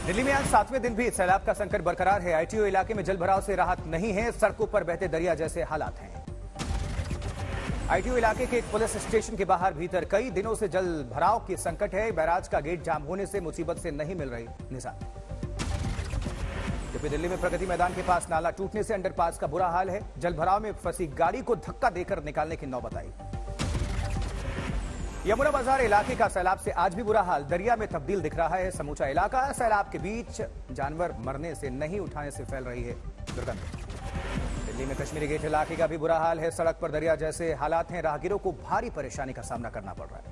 दिल्ली में आज 7वें दिन भी सैलाब का संकट बरकरार है। आईटीओ इलाके में जल भराव से राहत नहीं है, सड़कों पर बहते दरिया जैसे हालात हैं। आईटीओ इलाके के एक पुलिस स्टेशन के बाहर भीतर कई दिनों से जल भराव की संकट है। बैराज का गेट जाम होने से मुसीबत से नहीं मिल रही निजात। जबकि दिल्ली में प्रगति मैदान के पास नाला टूटने से अंडरपास का बुरा हाल है। जल भराव में फंसी गाड़ी को धक्का देकर निकालने की नौबत आई। यमुना बाजार इलाके का सैलाब से आज भी बुरा हाल, दरिया में तब्दील दिख रहा है समूचा इलाका। सैलाब के बीच जानवर मरने से नहीं उठाने से फैल रही है दुर्गंध। दिल्ली में कश्मीरी गेट इलाके का भी बुरा हाल है। सड़क पर दरिया जैसे हालात हैं, राहगीरों को भारी परेशानी का सामना करना पड़ रहा है।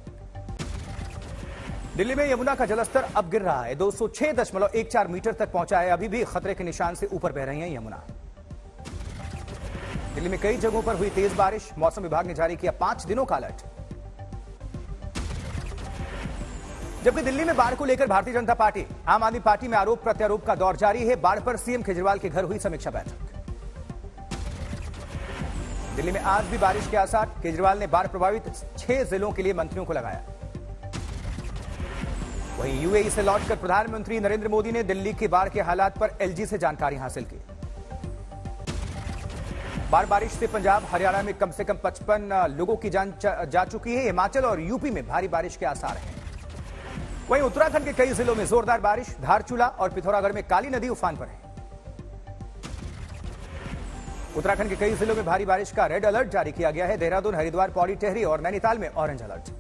दिल्ली में यमुना का जलस्तर अब गिर रहा है, 206.14 मीटर तक पहुंचा है। अभी भी खतरे के निशान से ऊपर बह रही है यमुना। दिल्ली में कई जगहों पर हुई तेज बारिश, मौसम विभाग ने जारी किया 5 दिनों का अलर्ट। जबकि दिल्ली में बाढ़ को लेकर भारतीय जनता पार्टी, आम आदमी पार्टी में आरोप प्रत्यारोप का दौर जारी है। बाढ़ पर सीएम केजरीवाल के घर हुई समीक्षा बैठक। दिल्ली में आज भी बारिश के आसार, केजरीवाल ने बाढ़ प्रभावित 6 जिलों के लिए मंत्रियों को लगाया। वहीं यूएई से लौटकर प्रधानमंत्री नरेंद्र मोदी ने दिल्ली के बाढ़ के हालात पर एलजी से जानकारी हासिल की। बाढ़ बारिश से पंजाब हरियाणा में कम से कम 55 लोगों की जान जा चुकी है। हिमाचल और यूपी में भारी बारिश के आसार हैं। वहीं उत्तराखंड के कई जिलों में जोरदार बारिश, धारचूला और पिथौरागढ़ में काली नदी उफान पर है। उत्तराखंड के कई जिलों में भारी बारिश का रेड अलर्ट जारी किया गया है। देहरादून, हरिद्वार, पौड़ी, टेहरी और नैनीताल में ऑरेंज अलर्ट।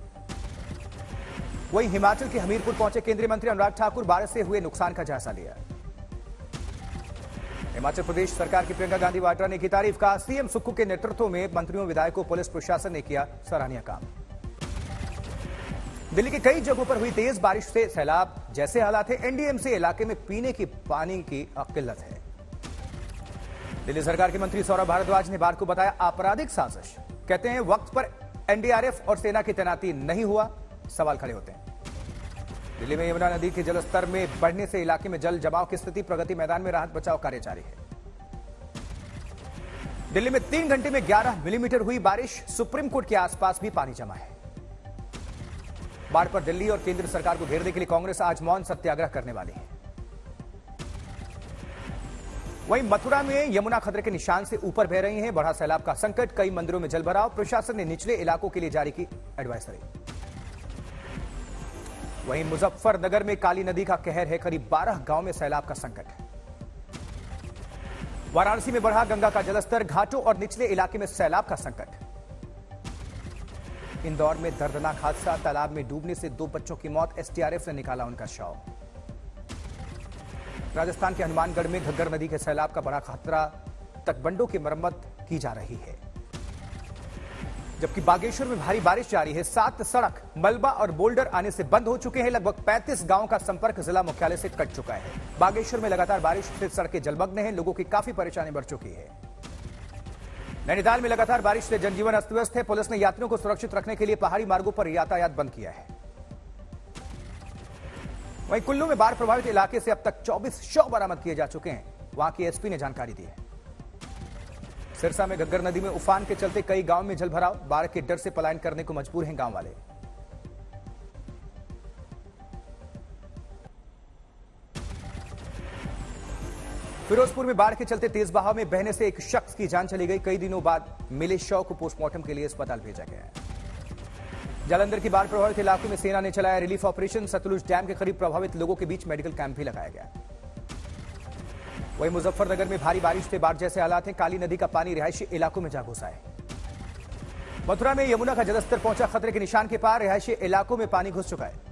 वहीं हिमाचल के हमीरपुर पहुंचे केंद्रीय मंत्री अनुराग ठाकुर, बारिश से हुए नुकसान का जायजा लिया। हिमाचल प्रदेश सरकार की प्रियंका गांधी वाड्रा ने की तारीफ, कहा सीएम सुक्खू के नेतृत्व में मंत्रियों, विधायकों, पुलिस प्रशासन ने किया सराहनीय काम। दिल्ली के कई जगहों पर हुई तेज बारिश से सैलाब जैसे हालात है। एनडीएमसी इलाके में पीने की पानी की किल्लत है। दिल्ली सरकार के मंत्री सौरभ भारद्वाज ने बाढ़ को बताया आपराधिक साजिश। कहते हैं वक्त पर एनडीआरएफ और सेना की तैनाती नहीं हुआ, सवाल खड़े होते हैं। दिल्ली में यमुना नदी के जलस्तर में बढ़ने से इलाके में जल जमाव की स्थिति, प्रगति मैदान में राहत बचाव कार्य जारी है। दिल्ली में 3 घंटे में 11 मिलीमीटर हुई बारिश, सुप्रीम कोर्ट के आसपास भी पानी जमा है। बाढ़ पर दिल्ली और केंद्र सरकार को घेरने के लिए कांग्रेस आज मौन सत्याग्रह करने वाली है। वहीं मथुरा में यमुना खतरे के निशान से ऊपर बह रही है। बढ़ा सैलाब का संकट, कई मंदिरों में जलभराव, प्रशासन ने निचले इलाकों के लिए जारी की एडवाइजरी। वहीं मुजफ्फरनगर में काली नदी का कहर है, करीब 12 गांव में सैलाब का संकट है। वाराणसी में बढ़ा गंगा का जलस्तर, घाटों और निचले इलाके में सैलाब का संकट। इंदौर में दर्दनाक हादसा, तालाब में डूबने से 2 बच्चों की मौत, एसडीआरएफ ने निकाला उनका शव। राजस्थान के हनुमानगढ़ में घग्गर नदी के सैलाब का बड़ा खतरा, तटबंधों की मरम्मत की जा रही है। जबकि बागेश्वर में भारी बारिश जारी है। 7 सड़क मलबा और बोल्डर आने से बंद हो चुके हैं। लगभग 35 गांवों का संपर्क जिला मुख्यालय से कट चुका है। बागेश्वर में लगातार बारिश से सड़कें जलमग्न हैं, लोगों की काफी परेशानी बढ़ चुकी है। नैनीताल में लगातार बारिश से जनजीवन अस्त व्यस्त है। पुलिस ने यात्रियों को सुरक्षित रखने के लिए पहाड़ी मार्गों पर यातायात बंद किया है। वहीं कुल्लू में बाढ़ प्रभावित इलाके से अब तक 24 शव बरामद किए जा चुके हैं, वहां की एसपी ने जानकारी दी है। सिरसा में घग्गर नदी में उफान के चलते कई गांव में जलभराव, बाढ़ के डर से पलायन करने को मजबूर हैं गांव वाले। फिरोजपुर में बाढ़ के चलते तेज बहाव में बहने से एक शख्स की जान चली गई। कई दिनों बाद मिले शव को पोस्टमार्टम के लिए अस्पताल भेजा गया है। जालंधर की बाढ़ प्रभावित इलाकों में सेना ने चलाया रिलीफ ऑपरेशन। सतलुज डैम के करीब प्रभावित लोगों के बीच मेडिकल कैंप भी लगाया गया। वहीं मुजफ्फरनगर में भारी बारिश से बाढ़ जैसे हालात हैं। काली नदी का पानी रिहायशी इलाकों में जा घुसा है। मथुरा में यमुना का जलस्तर पहुंचा खतरे के निशान के पार, रिहायशी इलाकों में पानी घुस चुका है।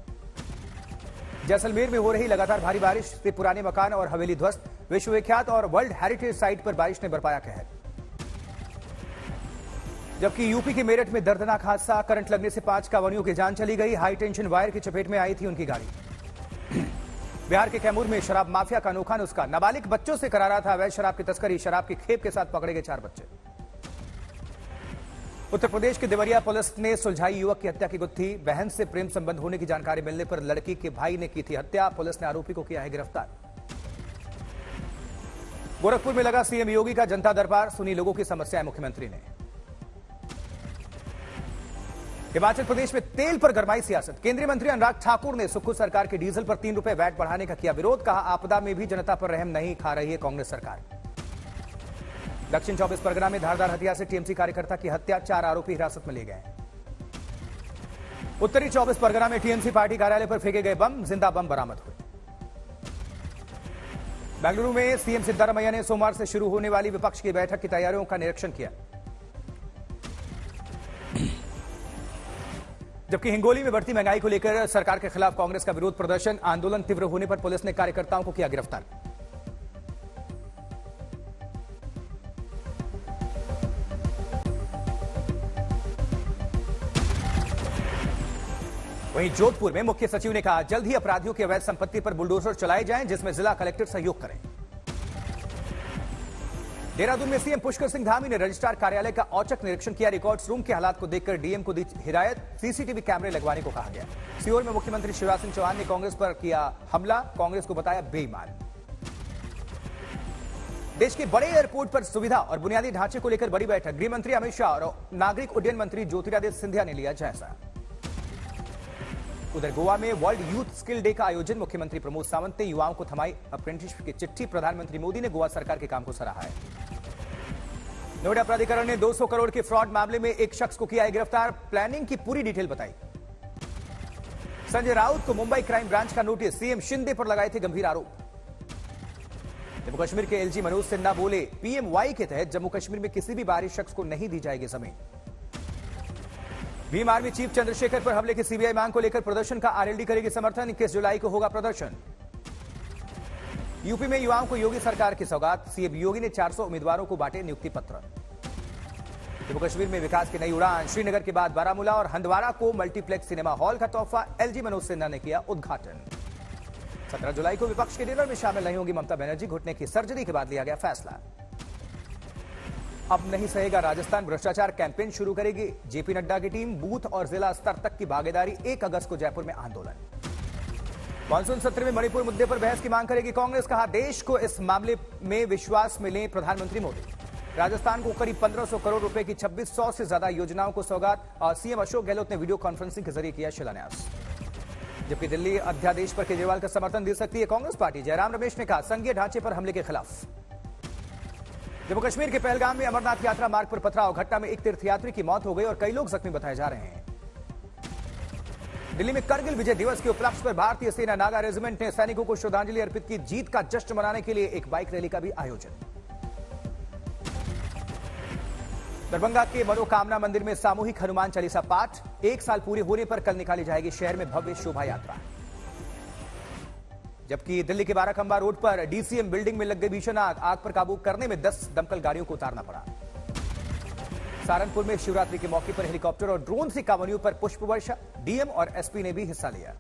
जैसलमेर में हो रही लगातार भारी बारिश से पुराने मकान और हवेली ध्वस्त, विश्वविख्यात और वर्ल्ड हेरिटेज साइट पर बारिश ने बरपाया कहर। जबकि यूपी के मेरठ में दर्दनाक हादसा, करंट लगने से 5 कांवड़ियों की जान चली गई। हाई टेंशन वायर की चपेट में आई थी उनकी गाड़ी। बिहार के कैमूर में शराब माफिया का अनोखा नुस्खा, नाबालिग बच्चों से करा रहा था अवैध शराब की तस्करी, शराब की खेप के साथ पकड़े गए 4 बच्चे। उत्तर प्रदेश के देवरिया पुलिस ने सुलझाई युवक की हत्या की गुत्थी, बहन से प्रेम संबंध होने की जानकारी मिलने पर लड़की के भाई ने की थी हत्या, पुलिस ने आरोपी को किया है गिरफ्तार। गोरखपुर में लगा सीएम योगी का जनता दरबार, सुनी लोगों की समस्याएं मुख्यमंत्री ने। हिमाचल प्रदेश में तेल पर गरमाई सियासत। केंद्रीय मंत्री अनुराग ठाकुर ने सुक्खू सरकार के डीजल पर 3 रुपए वैट बढ़ाने का किया विरोध। कहा, आपदा में भी जनता पर रहम नहीं खा रही है कांग्रेस सरकार। दक्षिण 24 परगना में धारदार हथियार से टीएमसी कार्यकर्ता की हत्या, 4 आरोपी हिरासत में लिए गए। उत्तरी 24 परगना में टीएमसी पार्टी कार्यालय पर फेंके गए बम, जिंदा बम बरामद हुए। बेंगलुरु में सीएम सिद्धारमैया ने सोमवार से शुरू होने वाली विपक्ष की बैठक की तैयारियों का निरीक्षण किया। जबकि हिंगोली में बढ़ती महंगाई को लेकर सरकार के खिलाफ कांग्रेस का विरोध प्रदर्शन, आंदोलन तीव्र होने पर पुलिस ने कार्यकर्ताओं को किया गिरफ्तार। वहीं जोधपुर में मुख्य सचिव ने कहा, जल्द ही अपराधियों की अवैध संपत्ति पर बुलडोजर चलाए जाएं, जिसमें जिला कलेक्टर सहयोग करें। देहरादून में सीएम पुष्कर सिंह धामी ने रजिस्ट्रार कार्यालय का औचक निरीक्षण किया। रिकॉर्ड्स रूम के हालात को देखकर डीएम को दी हिदायत, सीसीटीवी कैमरे लगवाने को कहा गया। सीहोर में मुख्यमंत्री शिवराज सिंह चौहान ने कांग्रेस पर किया हमला, कांग्रेस को बताया बेईमान। देश के बड़े एयरपोर्ट पर सुविधा और बुनियादी ढांचे को लेकर बड़ी बैठक, गृह मंत्री अमित शाह और नागरिक उड्डयन मंत्री ज्योतिरादित्य सिंधिया ने लिया जायजा। उधर गोवा में वर्ल्ड यूथ स्किल डे का आयोजन, मुख्यमंत्री प्रमोद सावंत ने युवाओं को थमाई अप्रेंटिसशिप की चिट्ठी। प्रधानमंत्री मोदी ने गोवा सरकार के काम को सराहा है। नोएडा प्राधिकरण ने 200 करोड़ के फ्रॉड मामले में एक शख्स को किया है गिरफ्तार, प्लानिंग की पूरी डिटेल बताई। संजय राउत को मुंबई क्राइम ब्रांच का नोटिस, सीएम शिंदे पर लगाए थे गंभीर आरोप। जम्मू कश्मीर के एलजी मनोज सिन्हा बोले, पीएमवाई के तहत जम्मू कश्मीर में किसी भी बाहरी शख्स को नहीं दी जाएगी जमीन। भीम आर्मी चीफ चंद्रशेखर पर हमले की सीबीआई मांग को लेकर प्रदर्शन का आरएलडी करेगी समर्थन, 21 जुलाई को होगा प्रदर्शन। यूपी में युवाओं को योगी सरकार की सौगात, सीएम योगी ने 400 उम्मीदवारों को बांटे नियुक्ति पत्र। जम्मू कश्मीर में विकास की नई उड़ान, श्रीनगर के बाद बारामूला और हंदवाड़ा को मल्टीप्लेक्स सिनेमा हॉल का तोहफा, एलजी मनोज सिन्हा ने किया उद्घाटन। 17 जुलाई को विपक्ष के डिनर में शामिल नहीं होंगी ममता बनर्जी, घुटने की सर्जरी के बाद लिया गया फैसला। अब नहीं सहेगा राजस्थान, भ्रष्टाचार कैंपेन शुरू करेगी जेपी नड्डा की टीम, बूथ और जिला स्तर तक की भागीदारी, 1 अगस्त को जयपुर में आंदोलन। मानसून सत्र में मणिपुर मुद्दे पर बहस की मांग करेगी कांग्रेस, कहा देश को इस मामले में विश्वास में लें प्रधानमंत्री मोदी। राजस्थान को करीब 1500 करोड़ रुपए की 2600 से ज्यादा योजनाओं को सौगात, और सीएम अशोक गहलोत ने वीडियो कॉन्फ्रेंसिंग के जरिए किया शिलान्यास। जबकि दिल्ली अध्यादेश पर केजरीवाल का समर्थन दे सकती है कांग्रेस पार्टी, जयराम रमेश ने कहा संघीय ढांचे पर हमले के खिलाफ। जम्मू कश्मीर के पहलगाम में अमरनाथ यात्रा मार्ग पर पथराव, घटना में एक तीर्थयात्री की मौत हो गई और कई लोग जख्मी बताए जा रहे हैं। दिल्ली में करगिल विजय दिवस के उपलक्ष्य पर भारतीय सेना नागा रेजिमेंट ने सैनिकों को श्रद्धांजलि अर्पित की। जीत का जश्न मनाने के लिए एक बाइक रैली का भी आयोजन। दरभंगा के मनोकामना मंदिर में सामूहिक हनुमान चालीसा पाठ, 1 साल पूरे होने पर कल निकाली जाएगी शहर में भव्य शोभा यात्रा। जबकि दिल्ली के बाराखंबा रोड पर डीसीएम बिल्डिंग में लग गई भीषण आग, आग पर काबू करने में 10 दमकल गाड़ियों को उतारना पड़ा। सहारनपुर में शिवरात्रि के मौके पर हेलीकॉप्टर और ड्रोन से कांवड़ियों पर पुष्प वर्षा, डीएम और एसपी ने भी हिस्सा लिया।